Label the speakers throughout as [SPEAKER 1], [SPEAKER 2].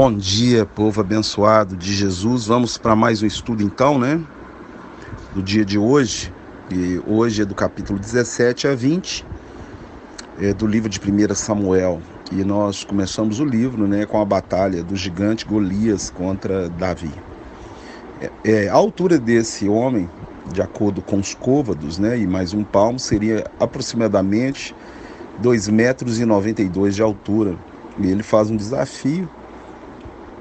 [SPEAKER 1] Bom dia, povo abençoado de Jesus. Vamos para mais um estudo então, do dia de hoje. E hoje é do capítulo 17 a 20, do livro de 1 Samuel. E nós começamos o livro, com a batalha do gigante Golias contra Davi. A altura desse homem, de acordo com os côvados, e mais um palmo, seria aproximadamente 2,92 metros de altura. E ele faz um desafio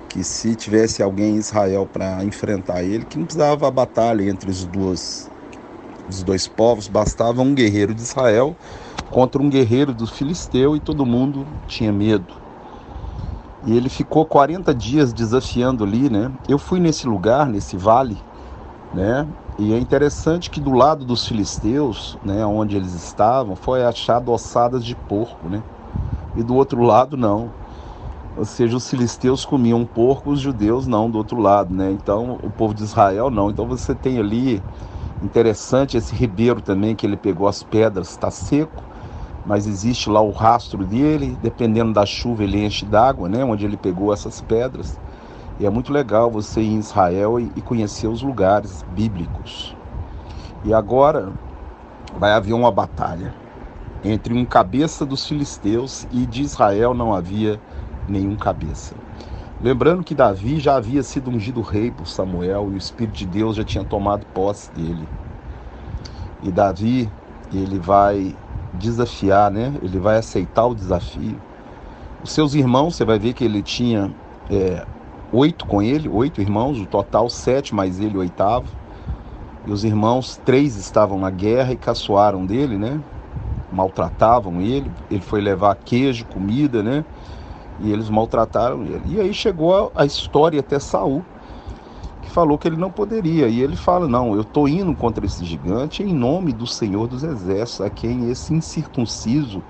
[SPEAKER 1] que, se tivesse alguém em Israel para enfrentar ele, que não precisava a batalha entre os dois povos, bastava um guerreiro de Israel contra um guerreiro do Filisteu e todo mundo tinha medo. E ele ficou 40 dias desafiando ali, Eu fui nesse lugar, nesse vale, E é interessante que do lado dos filisteus, onde eles estavam, foi achado ossadas de porco, E do outro lado não. Ou seja, os filisteus comiam porco, os judeus não, do outro lado, Então, o povo de Israel não. Então você tem ali, interessante, esse ribeiro também, que ele pegou as pedras, está seco, mas existe lá o rastro dele, dependendo da chuva ele enche d'água, onde ele pegou essas pedras. E é muito legal você ir em Israel e conhecer os lugares bíblicos. E agora vai haver uma batalha entre um cabeça dos filisteus, e de Israel não havia nenhum cabeça. Lembrando que Davi já havia sido ungido rei por Samuel, e o Espírito de Deus já tinha tomado posse dele. E Davi, ele vai desafiar, Ele vai aceitar o desafio. Os seus irmãos, você vai ver que ele tinha 8 irmãos, o total 7, mais ele 8º. E os irmãos, 3 estavam na guerra e caçoaram dele, Maltratavam ele. Ele foi levar queijo, comida, E eles maltrataram ele. E aí chegou a história até Saul, que falou que ele não poderia. E ele fala: não, eu estou indo contra esse gigante em nome do Senhor dos Exércitos, a quem esse incircunciso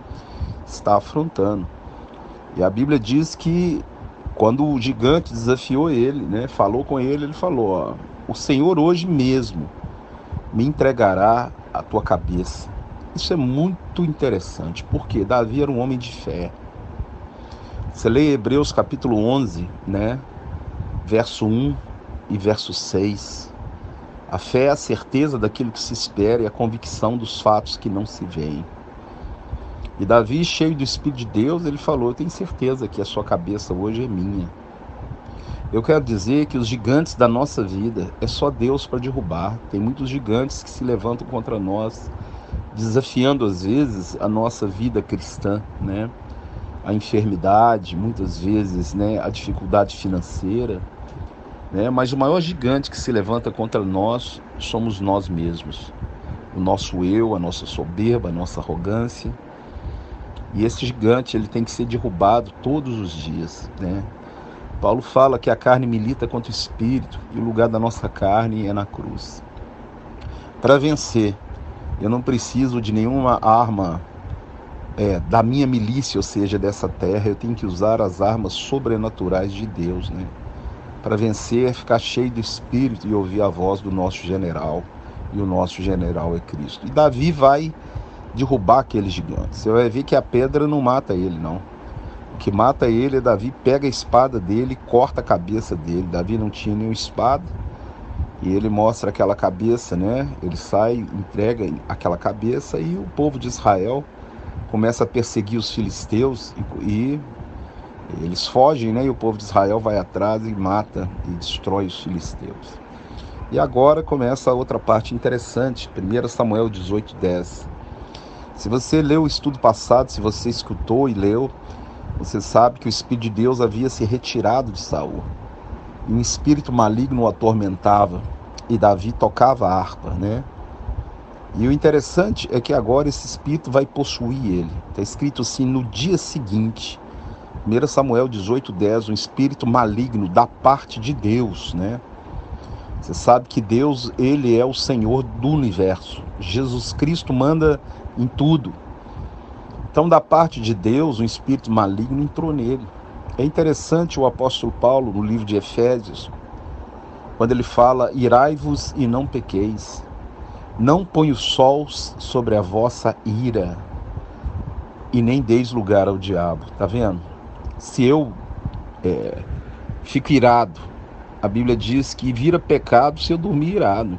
[SPEAKER 1] está afrontando. E a Bíblia diz que quando o gigante desafiou ele, falou com ele, ele falou: o Senhor hoje mesmo me entregará a tua cabeça. Isso é muito interessante, porque Davi era um homem de fé. Você lê Hebreus capítulo 11, verso 1 e verso 6. A fé é a certeza daquilo que se espera e a convicção dos fatos que não se veem. E Davi, cheio do Espírito de Deus, ele falou: eu tenho certeza que a sua cabeça hoje é minha. Eu quero dizer que os gigantes da nossa vida é só Deus para derrubar. Tem muitos gigantes que se levantam contra nós, desafiando às vezes a nossa vida cristã, A enfermidade, muitas vezes, a dificuldade financeira, Mas o maior gigante que se levanta contra nós somos nós mesmos. O nosso eu, a nossa soberba, a nossa arrogância. E esse gigante, ele tem que ser derrubado todos os dias, Paulo fala que a carne milita contra o espírito, e o lugar da nossa carne é na cruz. Para vencer, eu não preciso de nenhuma arma da minha milícia, ou seja, dessa terra. Eu tenho que usar as armas sobrenaturais de Deus, Para vencer, ficar cheio do Espírito e ouvir a voz do nosso general. E o nosso general é Cristo. E Davi vai derrubar aquele gigante. Você vai ver que a pedra não mata ele, não. O que mata ele é Davi pega a espada dele e corta a cabeça dele. Davi não tinha nenhuma espada. E ele mostra aquela cabeça, Ele sai, entrega aquela cabeça, e o povo de Israel começa a perseguir os filisteus e eles fogem, E o povo de Israel vai atrás e mata e destrói os filisteus. E agora começa a outra parte interessante, 1 Samuel 18:10. Se você leu o estudo passado, se você escutou e leu, você sabe que o Espírito de Deus havia se retirado de Saul. E um espírito maligno o atormentava, e Davi tocava a harpa, E o interessante é que agora esse espírito vai possuir ele. Está escrito assim: no dia seguinte, 1 Samuel 18:10, um espírito maligno da parte de Deus, Você sabe que Deus, ele é o Senhor do universo. Jesus Cristo manda em tudo. Então, da parte de Deus, um espírito maligno entrou nele. É interessante o apóstolo Paulo, no livro de Efésios, quando ele fala: irai-vos e não pequeis. Não põe o sol sobre a vossa ira, e nem deis lugar ao diabo. Tá vendo? Se eu fico irado. A Bíblia diz que vira pecado se eu dormir irado.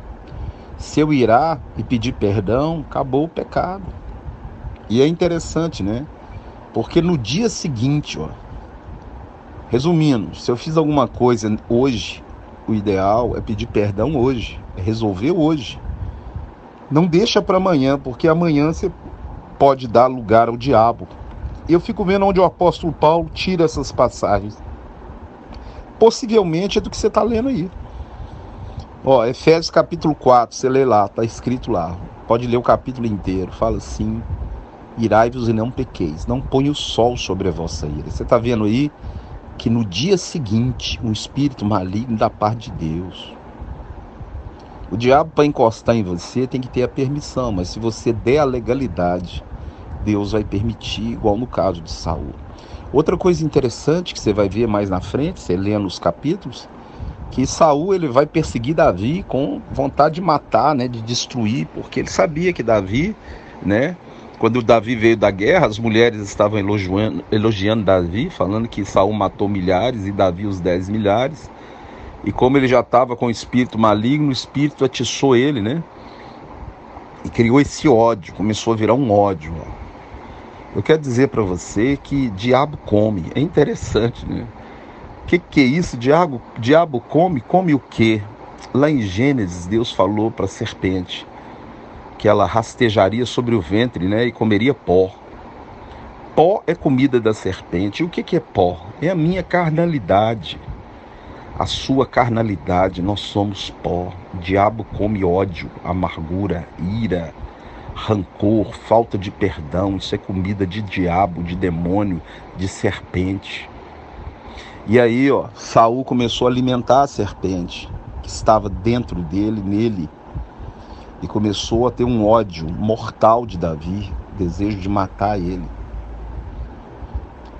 [SPEAKER 1] Se eu irar e pedir perdão, acabou o pecado. E é interessante, né? Porque no dia seguinte, ó, resumindo, se eu fiz alguma coisa hoje, o ideal é pedir perdão hoje, é resolver hoje. Não deixa para amanhã, porque amanhã você pode dar lugar ao diabo. Eu fico vendo onde o apóstolo Paulo tira essas passagens. Possivelmente é do que você está lendo aí. Ó, Efésios capítulo 4, você lê lá, está escrito lá. Pode ler o capítulo inteiro. Fala assim: irai-vos e não pequeis, não ponha o sol sobre a vossa ira. Você está vendo aí que no dia seguinte, um espírito maligno da parte de Deus. O diabo, para encostar em você, tem que ter a permissão, mas se você der a legalidade, Deus vai permitir, igual no caso de Saul. Outra coisa interessante que você vai ver mais na frente, você lendo os capítulos, que Saul ele vai perseguir Davi com vontade de matar, né, de destruir, porque ele sabia que Davi, né, quando Davi veio da guerra, as mulheres estavam elogiando Davi, falando que Saul matou milhares e Davi os 10 milhares. E como ele já estava com o espírito maligno, o espírito atiçou ele, né? E criou esse ódio, começou a virar um ódio. Eu quero dizer para você que diabo come. É interessante, né? O que é isso? Diabo come? Come o quê? Lá em Gênesis, Deus falou para a serpente que ela rastejaria sobre o ventre, né? E comeria pó. Pó é comida da serpente. E o que é pó? É a minha carnalidade. A sua carnalidade, nós somos pó. O diabo come ódio, amargura, ira, rancor, falta de perdão. Isso é comida de diabo, de demônio, de serpente. E aí, ó, Saul começou a alimentar a serpente que estava dentro dele, nele, e começou a ter um ódio mortal de Davi, desejo de matar ele.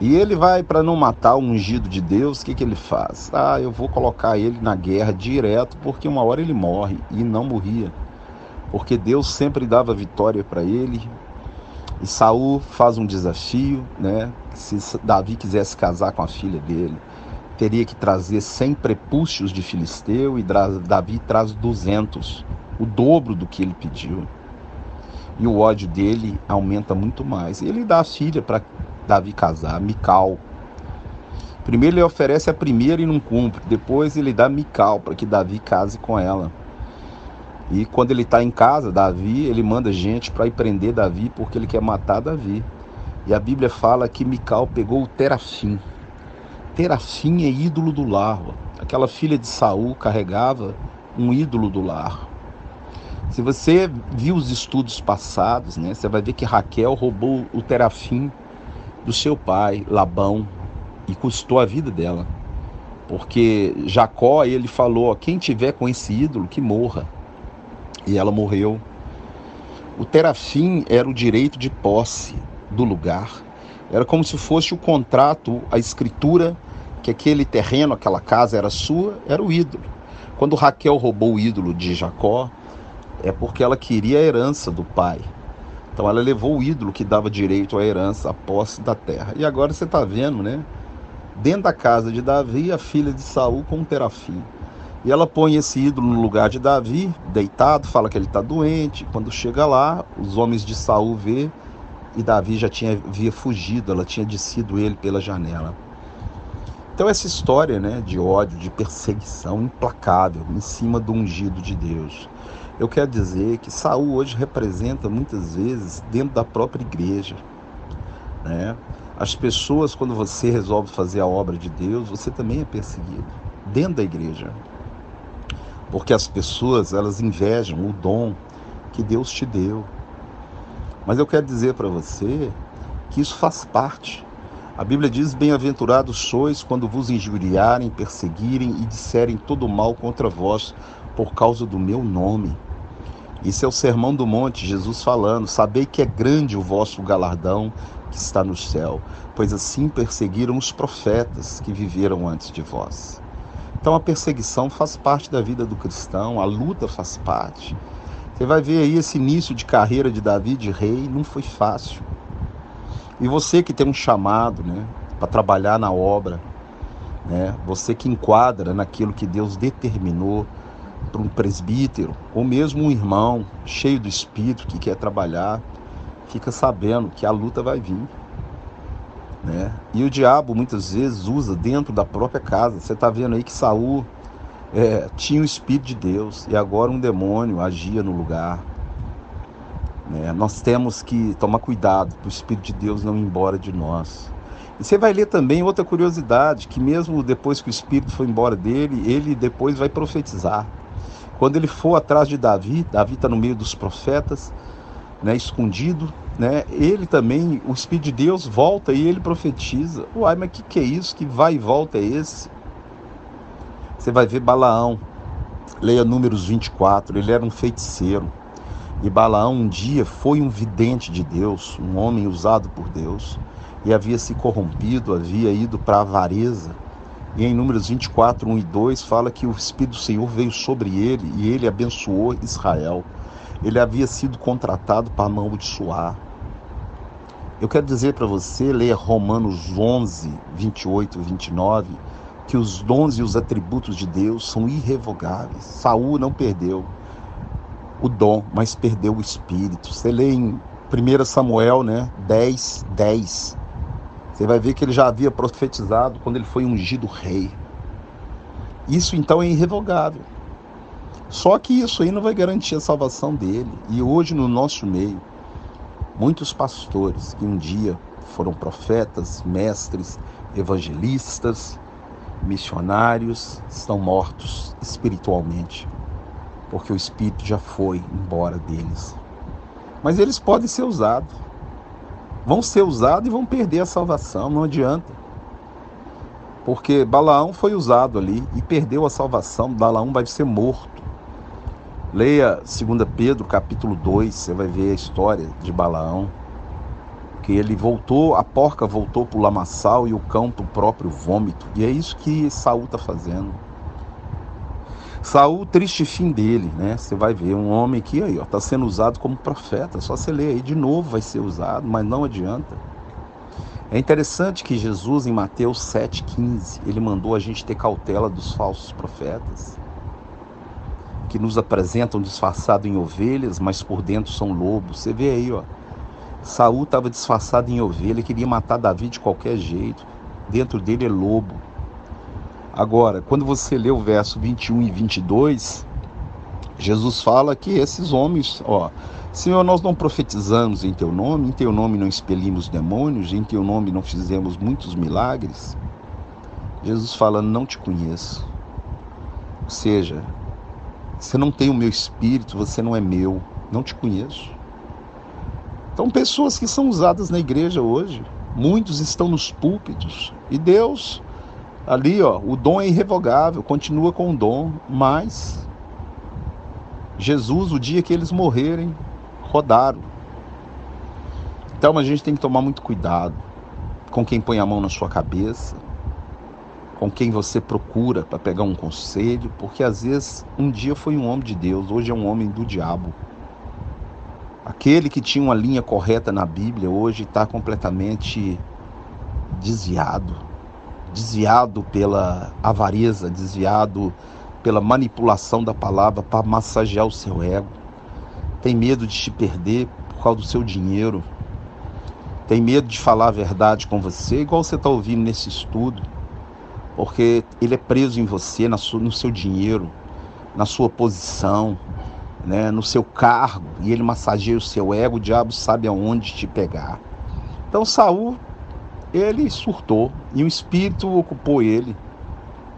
[SPEAKER 1] E ele vai, para não matar o ungido de Deus, o que ele faz? Eu vou colocar ele na guerra direto, porque uma hora ele morre, e não morria. Porque Deus sempre dava vitória para ele. E Saul faz um desafio, né? Se Davi quisesse casar com a filha dele, teria que trazer 100 prepúcios de filisteu, e Davi traz 200, o dobro do que ele pediu. E o ódio dele aumenta muito mais. Ele dá a filha para Davi casar, Mical. Primeiro ele oferece a primeira e não cumpre. Depois ele dá Mical para que Davi case com ela. E quando ele está em casa, Davi, ele manda gente para ir prender Davi porque ele quer matar Davi. E a Bíblia fala que Mical pegou o Terafim. Terafim é ídolo do lar. Aquela filha de Saul carregava um ídolo do lar. Se você viu os estudos passados, né, você vai ver que Raquel roubou o Terafim do seu pai, Labão, e custou a vida dela. Porque Jacó, ele falou, quem tiver com esse ídolo, que morra. E ela morreu. O Terafim era o direito de posse do lugar. Era como se fosse o contrato, a escritura, que aquele terreno, aquela casa era sua, era o ídolo. Quando Raquel roubou o ídolo de Jacó, é porque ela queria a herança do pai. Então ela levou o ídolo que dava direito à herança, à posse da terra. E agora você está vendo, né? Dentro da casa de Davi, a filha de Saul com um Terafim. E ela põe esse ídolo no lugar de Davi, deitado, fala que ele está doente. Quando chega lá, os homens de Saul vê, e Davi já havia fugido, ela tinha descido ele pela janela. Então essa história, né, de ódio, de perseguição implacável em cima do ungido de Deus. Eu quero dizer que Saul hoje representa muitas vezes dentro da própria igreja, né? As pessoas, quando você resolve fazer a obra de Deus, você também é perseguido dentro da igreja. Porque as pessoas, elas invejam o dom que Deus te deu. Mas eu quero dizer para você que isso faz parte. A Bíblia diz, bem-aventurados sois quando vos injuriarem, perseguirem e disserem todo mal contra vós por causa do meu nome. Isso é o Sermão do Monte, Jesus falando, sabei que é grande o vosso galardão que está no céu, pois assim perseguiram os profetas que viveram antes de vós. Então a perseguição faz parte da vida do cristão, a luta faz parte. Você vai ver aí esse início de carreira de Davi de rei, não foi fácil. E você que tem um chamado, né, para trabalhar na obra, né? Você que enquadra naquilo que Deus determinou para um presbítero, ou mesmo um irmão cheio do Espírito que quer trabalhar, fica sabendo que a luta vai vir, né? E o diabo muitas vezes usa dentro da própria casa. Você está vendo aí que Saul tinha o Espírito de Deus e agora um demônio agia no lugar, né? Nós temos que tomar cuidado para o Espírito de Deus não ir embora de nós. E você vai ler também outra curiosidade, que mesmo depois que o Espírito foi embora dele, ele depois vai profetizar. Quando ele for atrás de Davi, Davi está no meio dos profetas, né, escondido, né, ele também, o Espírito de Deus volta e ele profetiza. Uai, mas que é isso? Que vai e volta é esse? Você vai ver Balaão, leia Números 24, ele era um feiticeiro. E Balaão um dia foi um vidente de Deus, um homem usado por Deus, e havia se corrompido, havia ido para a avareza. E em Números 24, 1 e 2, fala que o Espírito do Senhor veio sobre ele e ele abençoou Israel. Ele havia sido contratado para amaldiçoar. Eu quero dizer para você, leia Romanos 11, 28 e 29, que os dons e os atributos de Deus são irrevogáveis. Saul não perdeu o dom, mas perdeu o Espírito. Você lê em 1 Samuel, né, 10, 10. Você vai ver que ele já havia profetizado quando ele foi ungido rei. Isso então é irrevogável. Só que isso aí não vai garantir a salvação dele. E hoje no nosso meio, muitos pastores que um dia foram profetas, mestres, evangelistas, missionários, estão mortos espiritualmente, porque o Espírito já foi embora deles. Mas eles podem ser usados. Vão ser usados e vão perder a salvação, não adianta. Porque Balaão foi usado ali e perdeu a salvação. Balaão vai ser morto. Leia 2 Pedro capítulo 2, você vai ver a história de Balaão. Que ele voltou, a porca voltou para o lamaçal e o cão para o próprio vômito. E é isso que Saul está fazendo. Saul, triste fim dele, né? Você vai ver um homem que aí, ó, está sendo usado como profeta. Só você ler aí de novo vai ser usado, mas não adianta. É interessante que Jesus, em Mateus 7,15, ele mandou a gente ter cautela dos falsos profetas, que nos apresentam disfarçados em ovelhas, mas por dentro são lobos. Você vê aí, ó, Saul estava disfarçado em ovelha, queria matar Davi de qualquer jeito. Dentro dele é lobo. Agora, quando você lê o verso 21 e 22, Jesus fala que esses homens, ó, Senhor, nós não profetizamos em teu nome não expelimos demônios, em teu nome não fizemos muitos milagres. Jesus fala, não te conheço. Ou seja, você não tem o meu espírito, você não é meu, não te conheço. Então, pessoas que são usadas na igreja hoje, muitos estão nos púlpitos, e Deus, ali, ó, o dom é irrevogável, continua com o dom, mas Jesus, o dia que eles morrerem, rodaram. Então a gente tem que tomar muito cuidado com quem põe a mão na sua cabeça, com quem você procura para pegar um conselho, porque às vezes um dia foi um homem de Deus, hoje é um homem do diabo. Aquele que tinha uma linha correta na Bíblia, hoje está completamente desviado pela avareza, desviado pela manipulação da palavra para massagear o seu ego. Tem medo de te perder por causa do seu dinheiro. Tem medo de falar a verdade com você, igual você está ouvindo nesse estudo, porque ele é preso em você, no seu dinheiro, na sua posição, né, no seu cargo, e ele massageia o seu ego. O diabo sabe aonde te pegar. Então Saul, ele surtou e o Espírito ocupou ele.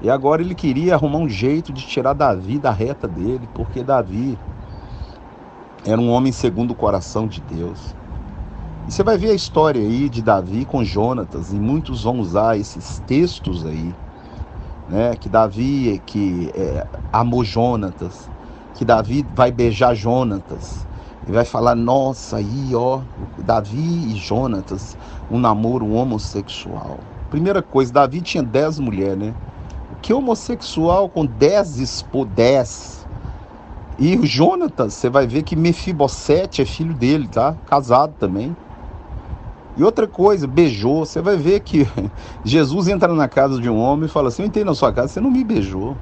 [SPEAKER 1] E agora ele queria arrumar um jeito de tirar Davi da reta dele, porque Davi era um homem segundo o coração de Deus. E você vai ver a história aí de Davi com Jonatas, e muitos vão usar esses textos aí, né, que Davi amou Jonatas, que Davi vai beijar Jonatas, e vai falar, nossa, aí ó, Davi e Jonatas, um namoro homossexual. Primeira coisa, Davi tinha 10 mulheres, né? Que homossexual com 10 E o Jonatas, você vai ver que Mefibosete é filho dele, tá? Casado também. E outra coisa, beijou. Você vai ver que Jesus entra na casa de um homem e fala assim: eu entrei na sua casa, você não me beijou.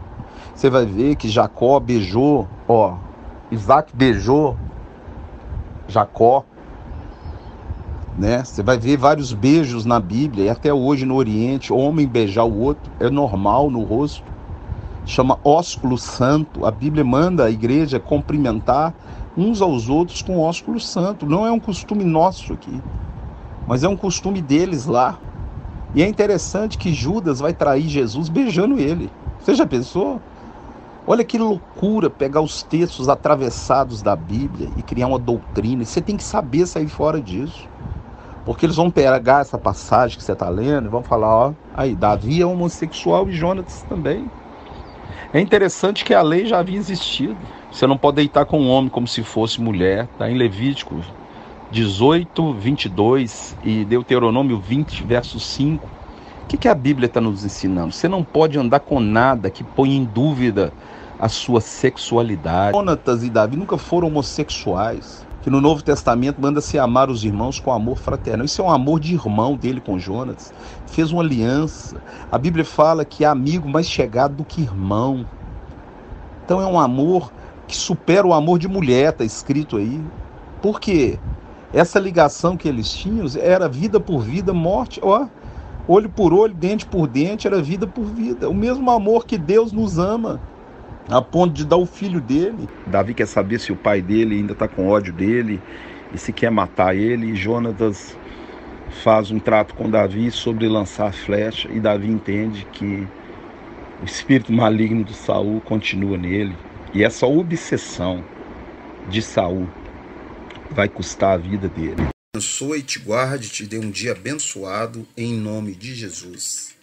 [SPEAKER 1] Você vai ver que Jacó beijou, Isaac beijou Jacó, né? Você vai ver vários beijos na Bíblia, e até hoje no Oriente, homem beijar o outro é normal no rosto. Chama ósculo santo. A Bíblia manda a igreja cumprimentar uns aos outros com ósculo santo. Não é um costume nosso aqui, mas é um costume deles lá. E é interessante que Judas vai trair Jesus beijando ele. Você já pensou? Olha que loucura pegar os textos atravessados da Bíblia e criar uma doutrina. E você tem que saber sair fora disso. Porque eles vão pegar essa passagem que você está lendo e vão falar, aí, Davi é homossexual e Jonas também. É interessante que a lei já havia existido. Você não pode deitar com um homem como se fosse mulher. Está em Levítico 18, 22 e Deuteronômio 20, verso 5. O que a Bíblia está nos ensinando? Você não pode andar com nada que põe em dúvida a sua sexualidade. Jonatas e Davi nunca foram homossexuais. Que no Novo Testamento manda-se amar os irmãos com amor fraternal. Isso é um amor de irmão dele com Jonas. Fez uma aliança. A Bíblia fala que é amigo mais chegado do que irmão. Então é um amor que supera o amor de mulher, está escrito aí. Por quê? Essa ligação que eles tinham era vida por vida, morte, olho por olho, dente por dente, era vida por vida. O mesmo amor que Deus nos ama, a ponto de dar o filho dele. Davi quer saber se o pai dele ainda está com ódio dele e se quer matar ele. E Jonatas faz um trato com Davi sobre lançar a flecha. E Davi entende que o espírito maligno de Saul continua nele. E essa obsessão de Saul vai custar a vida dele. Abençoe, te guarde, te dê um dia abençoado em nome de Jesus.